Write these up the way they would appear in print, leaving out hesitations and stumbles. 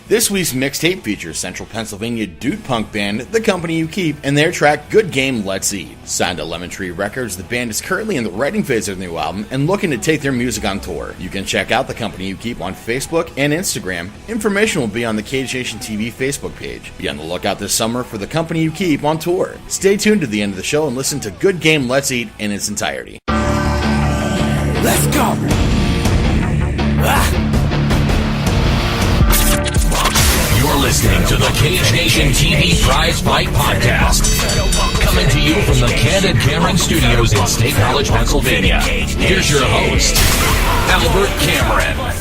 This week's mixtape features Central Pennsylvania dude punk band The Company You Keep and their track Good Game Let's Eat. Signed to Lemon Tree Records, the band is currently in the writing phase of their new album and looking to take their music on tour. You can check out The Company You Keep on Facebook and Instagram. Information will be on the Cage Nation TV Facebook page. Be on the lookout this summer for The Company You Keep on tour. Stay tuned to the end of the show and listen to Good Game Let's Eat in its entirety. Let's go! You're listening to the Cage Nation TV Prizefight podcast. Coming to you from the Candid Cameron Studios in State College, Pennsylvania. Here's your host, Albert Cameron.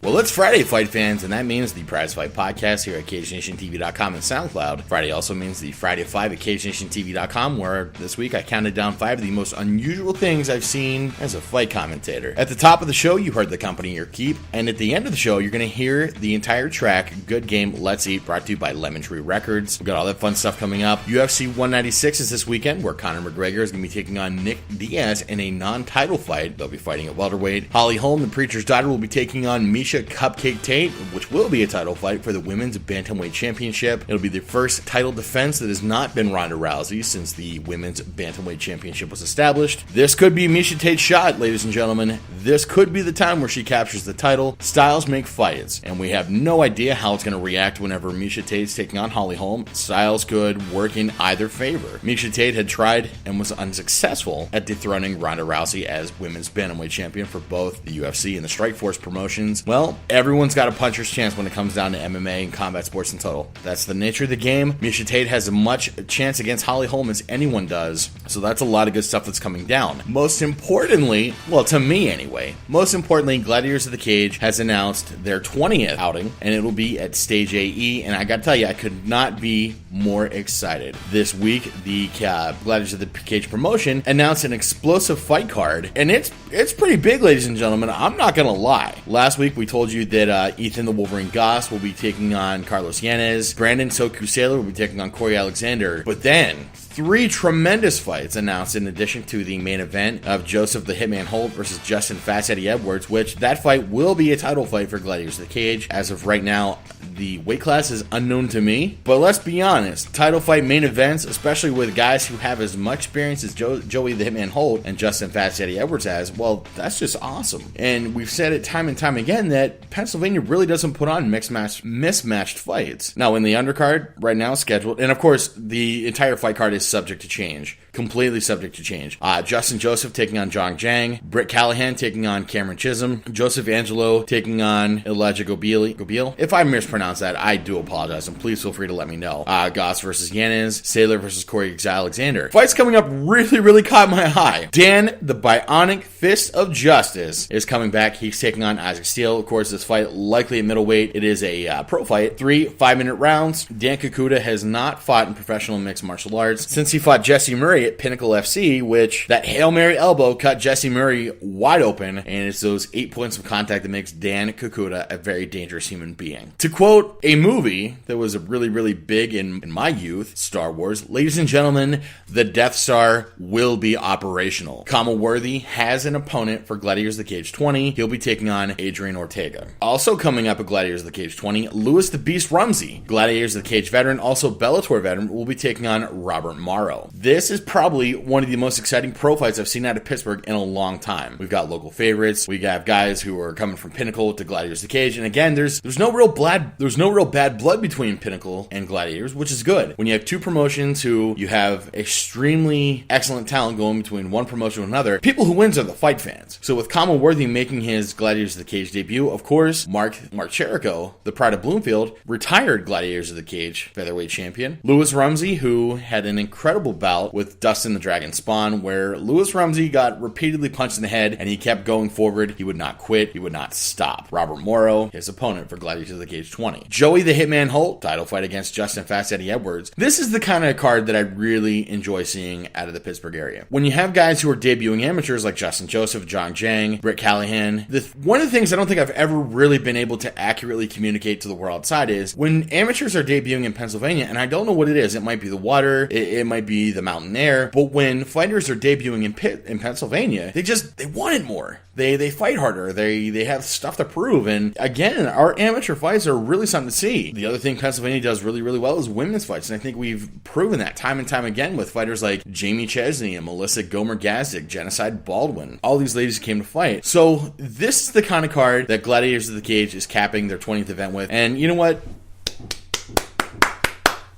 Well, it's Friday, fight fans, and that means the Prizefight podcast here at CageNationTV.com and SoundCloud. Friday also means the Friday 5 at CageNationTV.com, where this week I counted down 5 of the most unusual things I've seen as a fight commentator. At the top of the show, you heard The Company You Keep, and at the end of the show, you're going to hear the entire track, Good Game Let's Eat, brought to you by Lemon Tree Records. We've got all that fun stuff coming up. UFC 196 is this weekend, where Conor McGregor is going to be taking on Nick Diaz in a non-title fight. They'll be fighting at welterweight. Holly Holm, the preacher's daughter, will be taking on Misha Cupcake Tate, which will be a title fight for the Women's Bantamweight Championship. It'll be the first title defense that has not been Ronda Rousey since the Women's Bantamweight Championship was established. This could be Misha Tate's shot, ladies and gentlemen. This could be the time where she captures the title. Styles make fights, and we have no idea how it's going to react whenever Misha Tate's taking on Holly Holm. Styles could work in either favor. Misha Tate had tried and was unsuccessful at dethroning Ronda Rousey as Women's Bantamweight Champion for both the UFC and the Strikeforce promotions. Well, everyone's got a puncher's chance when it comes down to MMA and combat sports in total. That's the nature of the game. Misha Tate has as much chance against Holly Holm as anyone does, so that's a lot of good stuff that's coming down. Most importantly, well, to me anyway, most importantly, Gladiators of the Cage has announced their 20th outing, and it will be at Stage AE, and I gotta tell you, I could not be more excited. This week, the Gladiators of the Cage promotion announced an explosive fight card, and it's pretty big, ladies and gentlemen. I'm not gonna lie. Last week, we told you that Ethan the Wolverine Goss will be taking on Carlos Yanez. Brandon Soku Sailor will be taking on Corey Alexander. But then, 3 tremendous fights announced in addition to the main event of Joseph the Hitman Holt versus Justin Fast Eddie Edwards, which that fight will be a title fight for Gladiators of the Cage. As of right now, the weight class is unknown to me, but let's be honest, title fight main events, especially with guys who have as much experience as Joey the Hitman Holt and Justin Fast Eddie Edwards has, well, that's just awesome. And we've said it time and time again that Pennsylvania really doesn't put on mismatched fights. Now, in the undercard, right now scheduled, and of course, the entire fight card is subject to change. Completely subject to change. Justin Joseph taking on Zhang Jiang. Britt Callahan taking on Cameron Chisholm. Joseph Angelo taking on Elijah Gobile. If I mispronounce that, I do apologize, and please feel free to let me know. Goss versus Yanez. Sailor versus Corey Alexander. Fights coming up really caught my eye. Dan, the Bionic Fist of Justice, is coming back. He's taking on Isaac Steele. Of course, this fight likely at middleweight. It is a pro fight. 3 5-minute rounds. Dan Kakuta has not fought in professional mixed martial arts since he fought Jesse Murray at Pinnacle FC, which that Hail Mary elbow cut Jesse Murray wide open, and it's those 8 points of contact that makes Dan Kakuta a very dangerous human being. To quote a movie that was really big in my youth, Star Wars, ladies and gentlemen, the Death Star will be operational. Kamal Worthy has an opponent for Gladiators of the Cage 20. He'll be taking on Adrian Ortega. Also coming up at Gladiators of the Cage 20, Louis the Beast Rumsey, Gladiators of the Cage veteran, also Bellator veteran, will be taking on Robert Morrow. This is probably one of the most exciting pro fights I've seen out of Pittsburgh in a long time. We've got local favorites. We got guys who are coming from Pinnacle to Gladiators of the Cage, and again, there's no real bad blood between Pinnacle and Gladiators, which is good. When you have 2 promotions who you have extremely excellent talent going between one promotion and another, people who wins are the fight fans. So with Kamal Worthy making his Gladiators of the Cage debut, of course, Mark Cherico, the pride of Bloomfield, retired Gladiators of the Cage featherweight champion. Louis Rumsey, who had an incredible bout with Dustin the Dragon Spawn, where Louis Rumsey got repeatedly punched in the head and he kept going forward. He would not quit. He would not stop. Robert Morrow, his opponent for Gladiators of the Cage 20. Joey the Hitman Holt, title fight against Justin Fast Eddie Edwards. This is the kind of card that I really enjoy seeing out of the Pittsburgh area. When you have guys who are debuting amateurs like Justin Joseph, Zhang Jiang, Britt Callahan, one of the things I don't think I've ever really been able to accurately communicate to the world outside is when amateurs are debuting in Pennsylvania, and I don't know what it is. It might be the water. it might be the mountain air, but when fighters are debuting in Pennsylvania, they want it more. They fight harder. They have stuff to prove. And again, our amateur fights are really something to see. The other thing Pennsylvania does really, really well is women's fights. And I think we've proven that time and time again with fighters like Jamie Chesney and Melissa Gomer-Gazdic, Genocide Baldwin. All these ladies came to fight. So this is the kind of card that Gladiators of the Cage is capping their 20th event with. And you know what?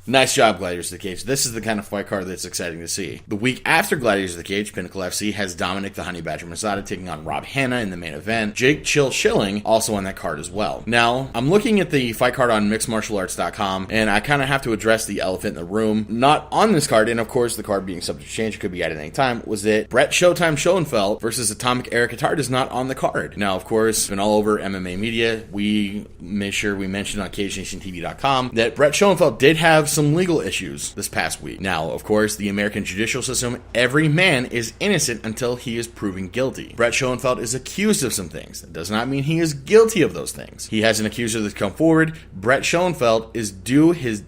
Nice job, Gladiators of the Cage. This is the kind of fight card that's exciting to see. The week after Gladiators of the Cage, Pinnacle FC has Dominic the Honey Badger Masada taking on Rob Hanna in the main event. Jake Chill Schilling also on that card as well. Now, I'm looking at the fight card on mixedmartialarts.com, and I kind of have to address the elephant in the room. Not on this card, and of course, the card being subject to change, it could be added at any time, was that Brett Showtime Schoenfeld versus Atomic Eric Attard is not on the card. Now, of course, it's been all over MMA media. We made sure we mentioned on CageNationTV.com that Brett Schoenfeld did have some legal issues this past week. Now, of course, the American judicial system, every man is innocent until he is proven guilty. Brett Schoenfeld is accused of some things. That does not mean he is guilty of those things. He has an accuser that's come forward. Brett Schoenfeld is due his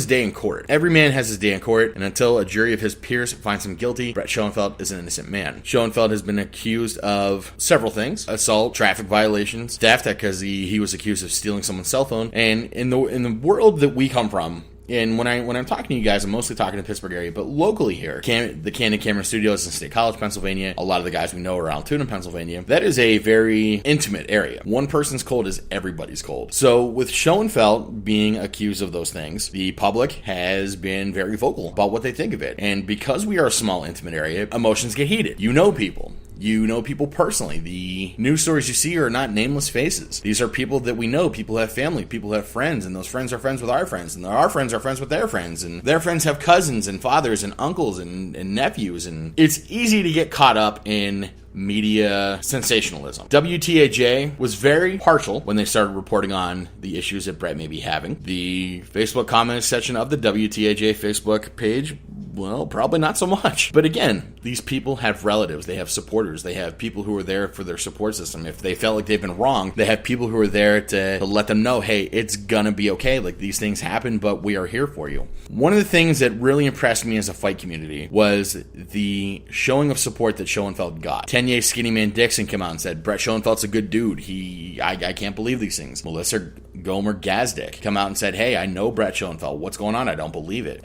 day in court. Every man has his day in court, and until a jury of his peers finds him guilty, Brett Schoenfeld is an innocent man. Schoenfeld has been accused of several things: assault, traffic violations, theft, because he was accused of stealing someone's cell phone. And in the world that we come from, and when I'm talking to you guys, I'm mostly talking to the Pittsburgh area, but locally here, the Candid Camera Studios in State College, Pennsylvania, a lot of the guys we know are Altoona, Pennsylvania. That is a very intimate area. One person's cold is everybody's cold. So with Schoenfeld being accused of those things, the public has been very vocal about what they think of it. And because we are a small, intimate area, emotions get heated. You know people. You know people personally. The news stories you see are not nameless faces. These are people that we know. People have family. People have friends. And those friends are friends with our friends. And our friends are friends with their friends. And their friends have cousins and fathers and uncles and nephews. And it's easy to get caught up in media sensationalism. WTAJ was very partial when they started reporting on the issues that Brett may be having. The Facebook comment section of the WTAJ Facebook page, well, probably not so much. But again, these people have relatives, they have supporters, they have people who are there for their support system. If they felt like they've been wrong, they have people who are there to let them know, hey, it's gonna be okay. Like, these things happen, but we are here for you. One of the things that really impressed me as a fight community was the showing of support that Schoenfeld got. Tenye Skinny Man Dixon came out and said, Brett Schoenfeld's a good dude. I can't believe these things. Melissa Gomer-Gazdic come out and said, hey, I know Brett Schoenfeld. What's going on? I don't believe it.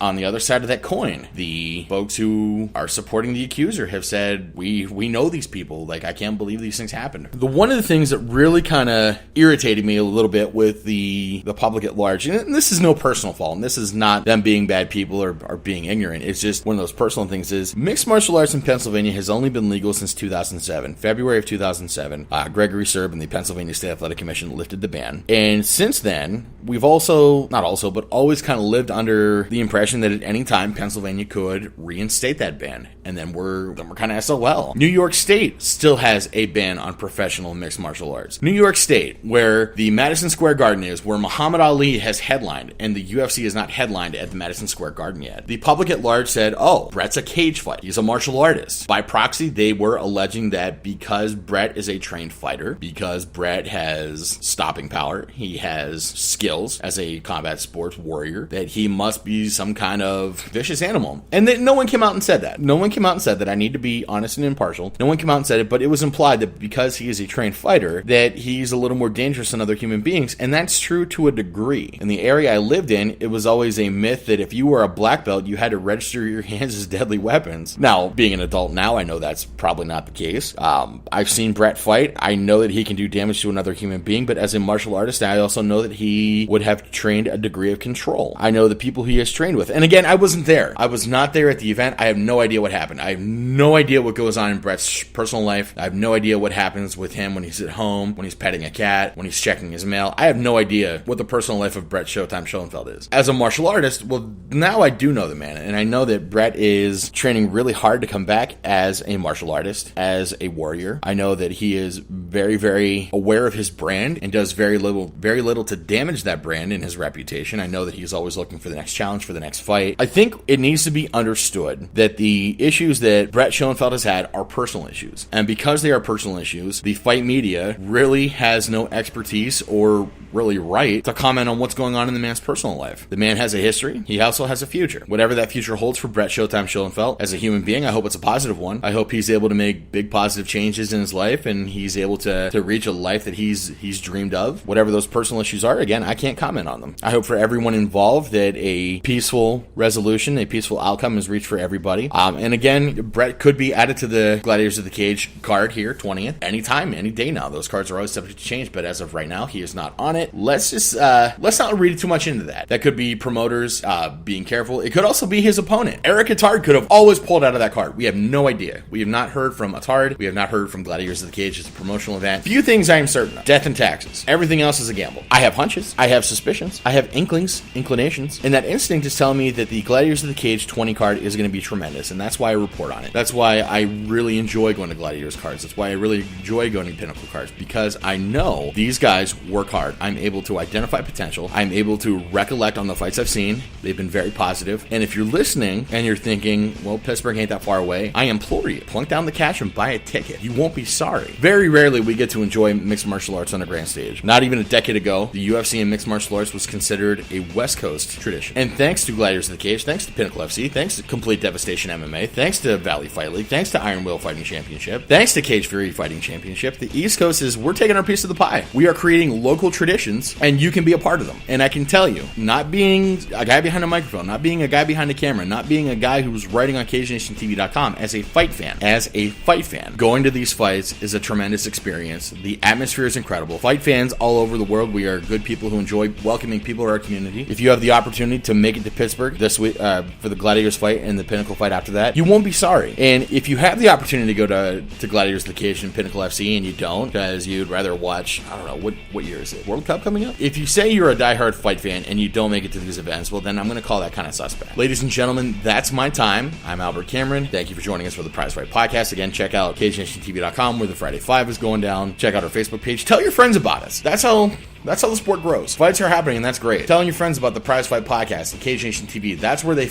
On the other side of that coin, the folks who are supporting the accuser have said, we know these people. Like, I can't believe these things happened. One of the things that really kind of irritated me a little bit with the public at large, and this is no personal fault, and this is not them being bad people or being ignorant. It's just one of those personal things is mixed martial arts in Pennsylvania has only been legal since 2007, February of 2007. Gregory Serb and the Pennsylvania State Athletic Commission lifted the ban. And since then, we've always kind of lived under the impression that at any time Pennsylvania could reinstate that ban. And then we're kind of SOL. New York State still has a ban on professional mixed martial arts. New York State, where the Madison Square Garden is, where Muhammad Ali has headlined, and the UFC is not headlined at the Madison Square Garden yet. The public at large said, oh, Brett's a cage fight. He's a martial artist. By proxy, they were alleging that because Brett is a trained fighter, because Brett has stopping power, he has skills as a combat sports warrior, that he must be some kind of vicious animal. And that no one came out and said that. No one came out and said that. I need to be honest and impartial. No one came out and said it, but it was implied that because he is a trained fighter, that he's a little more dangerous than other human beings, and that's true to a degree. In the area I lived in, it was always a myth that if you were a black belt, you had to register your hands as deadly weapons. Now, being an adult now, I know that's probably not the case. I've seen Brett fight. I know that he can do damage to another human being, but as a martial artist, I also know that he would have trained a degree of control. I know the people he has trained with. And again, I wasn't there. I was not there at the event. I have no idea what happened. I have no idea what goes on in Brett's personal life. I have no idea what happens with him when he's at home, when he's petting a cat, when he's checking his mail. I have no idea what the personal life of Brett Showtime Schoenfeld is. As a martial artist, well, now I do know the man, and I know that Brett is training really hard to come back as a martial artist, as a warrior. I know that he is very, very aware of his brand and does very little to damage that brand and his reputation. I know that he's always looking for the next challenge, for the next fight. I think it needs to be understood that the issues that Brett Schoenfeld has had are personal issues. And because they are personal issues, the fight media really has no expertise or really right to comment on what's going on in the man's personal life. The man has a history. He also has a future. Whatever that future holds for Brett Showtime Schoenfeld, as a human being, I hope it's a positive one. I hope he's able to make big positive changes in his life, and he's able to reach a life that he's dreamed of. Whatever those personal issues are, again, I can't comment on them. I hope for everyone involved that a peaceful resolution, a peaceful outcome is reached for everybody. And again, Brett could be added to the Gladiators of the Cage card here, 20th, anytime, any day now. Those cards are always subject to change, but as of right now, he is not on it. Let's not read too much into that. That could be promoters being careful. It could also be his opponent. Eric Attard could have always pulled out of that card. We have no idea. We have not heard from Attard. We have not heard from Gladiators of the Cage. It's a promotional event. Few things I am certain of. Death and taxes. Everything else is a gamble. I have hunches. I have suspicions. I have inclinations. And that instinct is telling me that the Gladiators of the Cage 20 card is going to be tremendous. And that's why I report on it. That's why I really enjoy going to Gladiators cards. That's why I really enjoy going to Pinnacle cards. Because I know these guys work hard. I'm able to identify potential. I'm able to recollect on the fights I've seen. They've been very positive. And if you're listening and you're thinking, well, Pittsburgh ain't that far away, I implore you, plunk down the cash and buy a ticket. You won't be sorry. Very rarely we get to enjoy mixed martial arts on a grand stage. Not even a decade ago, the UFC and mixed martial arts was considered a West Coast tradition. And thanks to Gladiators of the Cage, thanks to Pinnacle FC, thanks to Complete Devastation MMA, thanks to Valley Fight League, thanks to Iron Will Fighting Championship, thanks to Cage Fury Fighting Championship, the East Coast we're taking our piece of the pie. We are creating local traditions, and you can be a part of them. And I can tell you, not being a guy behind a microphone, not being a guy behind a camera, not being a guy who's writing on CageNationTV.com, as a fight fan, going to these fights is a tremendous experience. The atmosphere is incredible. Fight fans all over the world, we are good people who enjoy welcoming people to our community. If you have the opportunity to make it to Pittsburgh this week for the Gladiators fight and the Pinnacle fight after that, you won't be sorry. And if you have the opportunity to go to Gladiators of the Cage and Pinnacle FC and you don't, because you'd rather watch, I don't know, what year is it? World Cup coming up? If you say you're a diehard fight fan and you don't make it to these events, well, then I'm going to call that kind of suspect. Ladies and gentlemen, that's my time. I'm Albert Cameron. Thank you for joining us for the Prizefight Podcast. Again, check out CageNationTV.com where the Friday 5 is going down. Check out our Facebook page. Tell your friends about us. That's how the sport grows. Fights are happening, and that's great. Telling your friends about the Prizefight Podcast, the Cage Nation TV, that's where they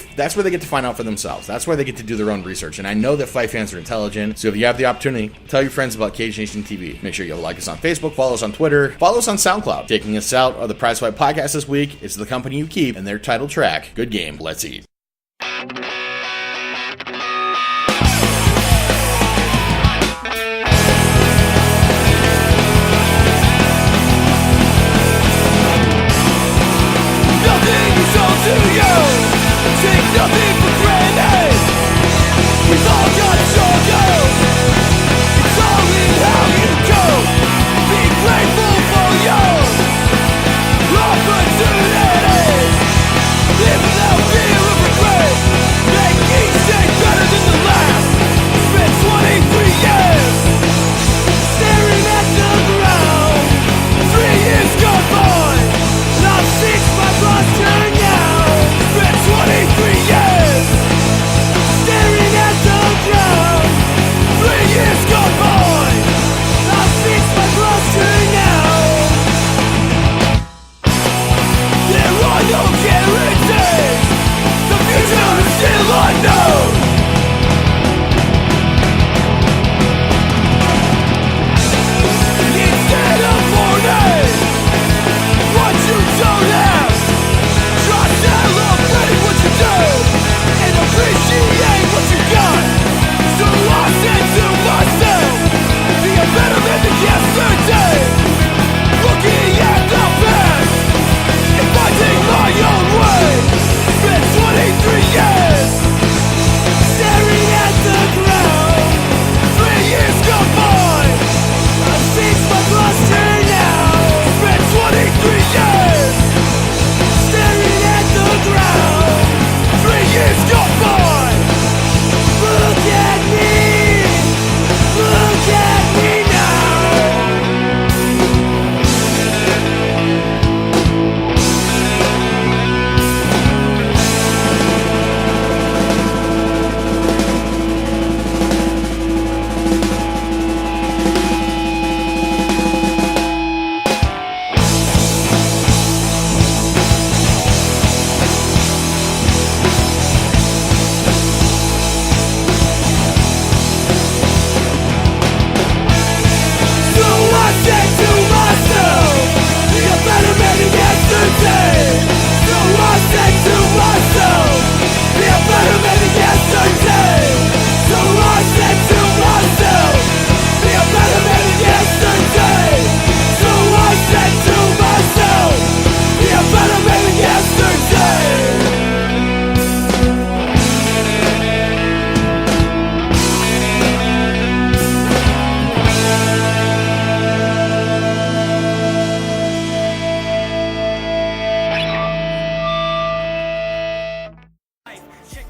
get to find out for themselves. That's where they get to do their own research. And I know that fight fans are intelligent, so if you have the opportunity, tell your friends about Cage Nation TV. Make sure you like us on Facebook, follow us on Twitter, follow us on SoundCloud. Taking us out of the Prizefight Podcast this week is The Company You Keep and their title track, Good Game, Let's Eat. Take nothing for granted. We've all got struggles. It's all in how you go. Be grateful for your opportunities. Live without fear of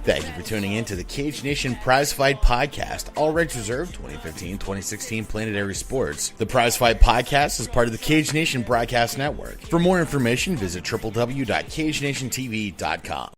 Thank you for tuning in to the Cage Nation Prize Fight Podcast, all rights reserved 2015-2016 Planetary Sports. The Prize Fight Podcast is part of the Cage Nation Broadcast Network. For more information, visit www.cagenationtv.com.